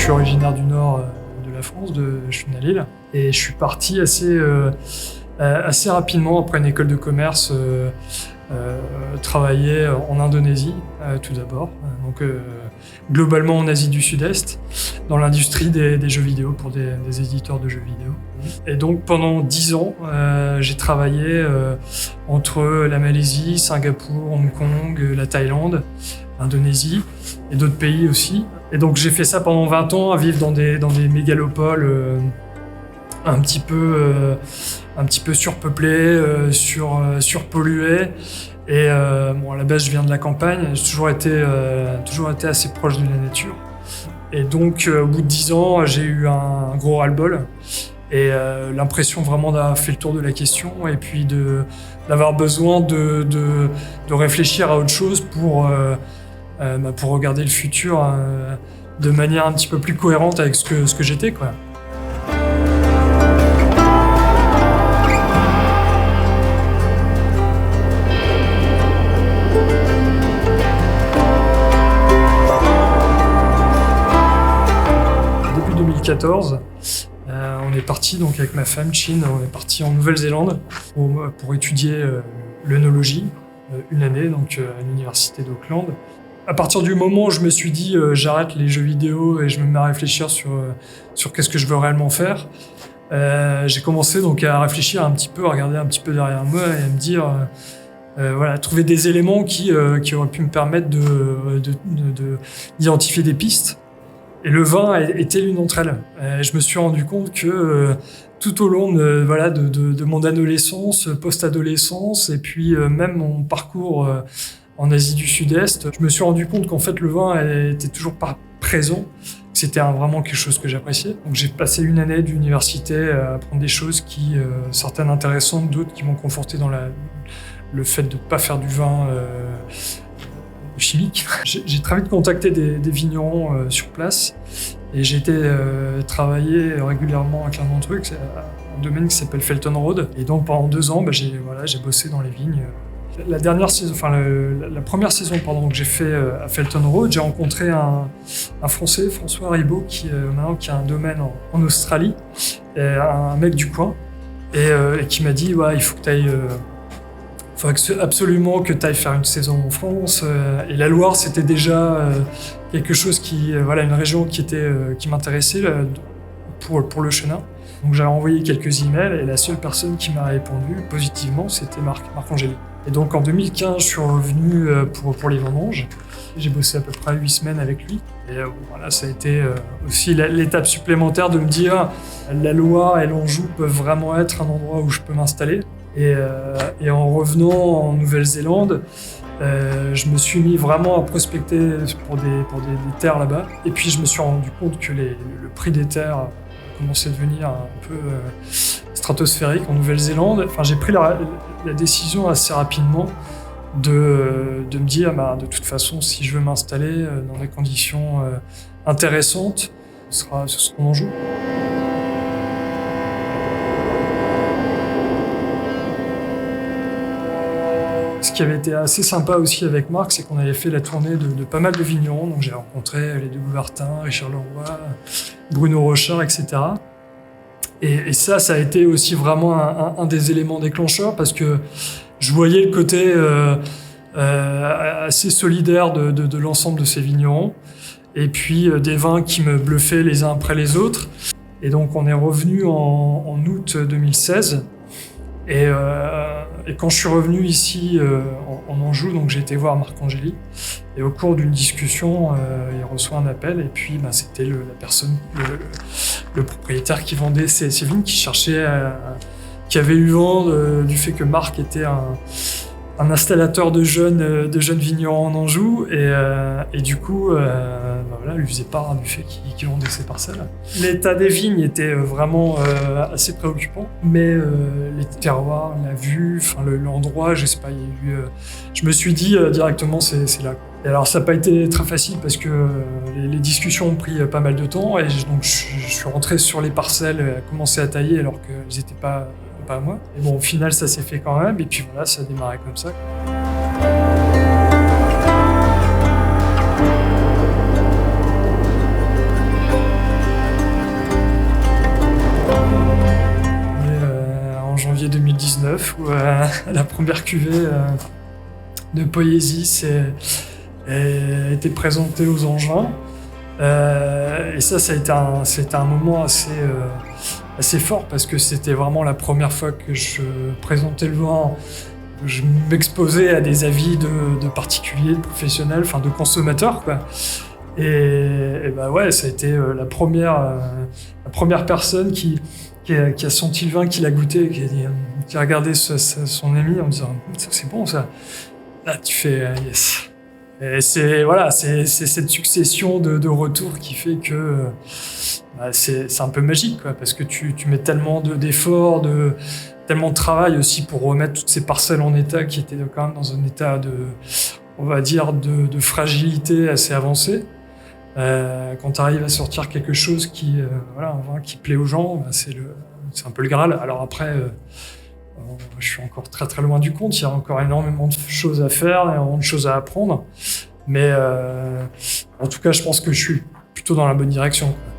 suis originaire du nord de la France, je suis né à Lille, et je suis parti assez rapidement après une école de commerce travailler en Indonésie tout d'abord, donc globalement en Asie du Sud-Est, dans l'industrie des jeux vidéo pour des éditeurs de jeux vidéo. Et donc pendant 10 ans, j'ai travaillé entre la Malaisie, Singapour, Hong Kong, la Thaïlande, l'Indonésie et d'autres pays aussi. Et donc j'ai fait ça pendant 20 ans, à vivre dans des mégalopoles un petit peu surpeuplées, surpolluées. Et bon, à la base, je viens de la campagne, j'ai toujours été assez proche de la nature. Et donc, au bout de 10 ans, j'ai eu un gros ras-le-bol et l'impression vraiment d'avoir fait le tour de la question et puis d'avoir besoin de réfléchir à autre chose pour regarder le futur de manière un petit peu plus cohérente avec ce que j'étais, quoi. Début 2014, on est parti donc avec ma femme, Chin, on est parti en Nouvelle-Zélande pour étudier l'œnologie, une année donc à l'université d'Auckland. À partir du moment où je me suis dit j'arrête les jeux vidéo et je me mets à réfléchir sur qu'est-ce que je veux réellement faire, j'ai commencé donc à réfléchir un petit peu, à regarder un petit peu derrière moi et à me dire voilà, trouver des éléments qui auraient pu me permettre d'identifier des pistes. Et le vin était l'une d'entre elles. Je me suis rendu compte que tout au long de mon adolescence, post-adolescence, et puis même mon parcours en Asie du Sud-Est, je me suis rendu compte qu'en fait le vin était toujours pas présent. C'était vraiment quelque chose que j'appréciais. Donc j'ai passé une année d'université à apprendre des choses certaines intéressantes, d'autres qui m'ont conforté dans le fait de ne pas faire du vin chimique. J'ai très vite contacté des vignerons sur place et j'ai été travailler régulièrement à Clermont-Truc, un domaine qui s'appelle Felton Road. Et donc pendant 2 ans, j'ai bossé dans les vignes. La première saison que j'ai fait à Felton Road, j'ai rencontré un Français, François Ribot, qui a un domaine en Australie, et un mec du coin, et qui m'a dit il faut que tu ailles. Il faut absolument que tu ailles faire une saison en France. Et la Loire, c'était déjà quelque chose une région qui m'intéressait pour le chenin. Donc j'avais envoyé quelques emails et la seule personne qui m'a répondu positivement, c'était Marc Angéli. Et donc en 2015, je suis revenu pour les vendanges. J'ai bossé à peu près 8 semaines avec lui. Et ça a été aussi l'étape supplémentaire de me dire la Loire et l'Anjou peuvent vraiment être un endroit où je peux m'installer. Et en revenant en Nouvelle-Zélande, je me suis mis vraiment à prospecter pour des terres là-bas. Et puis je me suis rendu compte que le prix des terres commençait à devenir un peu stratosphérique en Nouvelle-Zélande. Enfin, j'ai pris la décision assez rapidement de me dire de toute façon, si je veux m'installer dans des conditions intéressantes, ce sera en Anjou. Ce qui avait été assez sympa aussi avec Marc, c'est qu'on avait fait la tournée de pas mal de vignerons. Donc j'ai rencontré les Degouvertin, Richard Leroy, Bruno Rochard, etc. Et ça a été aussi vraiment un des éléments déclencheurs parce que je voyais le côté assez solidaire de l'ensemble de ces vignerons. Et puis des vins qui me bluffaient les uns après les autres. Et donc on est revenu en août 2016. Et quand je suis revenu ici en Anjou, donc j'ai été voir Marc Angéli. Et au cours d'une discussion, il reçoit un appel. Et puis c'était la personne, le propriétaire qui vendait ces vignes, qui avait eu vent du fait que Marc était un installateur de jeunes vignerons en Anjou et du coup lui faisait part du fait qu'il vendait ses parcelles. L'état des vignes était vraiment assez préoccupant, mais les terroirs, la vue, l'endroit, je sais pas, je me suis dit directement c'est là. Et alors ça n'a pas été très facile parce que les discussions ont pris pas mal de temps et donc je suis rentré sur les parcelles et a commencé à tailler alors qu'elles n'étaient pas à moi. Et bon, au final, ça s'est fait quand même, et puis voilà, ça a démarré comme ça. 2019 où la première cuvée de poésie a été présentée aux Angevins. Et ça a été un moment assez fort parce que c'était vraiment la première fois que je présentais le vin. Je m'exposais à des avis de particuliers, de professionnels, enfin de consommateurs, quoi. Et bah ouais, ça a été la première personne qui a senti le vin, qui l'a goûté, qui a regardé son ami en disant ça c'est bon ça. Là tu fais yes. Et c'est cette succession de retours qui fait que c'est un peu magique, quoi, parce que tu mets tellement d'efforts, tellement de travail aussi pour remettre toutes ces parcelles en état qui étaient quand même dans un état on va dire, de fragilité assez avancée. Quand tu arrives à sortir quelque chose un vin qui plaît aux gens, c'est un peu le Graal. Alors après, je suis encore très très loin du compte, il y a encore énormément de choses à faire, énormément de choses à apprendre. Mais en tout cas, je pense que je suis plutôt dans la bonne direction, quoi.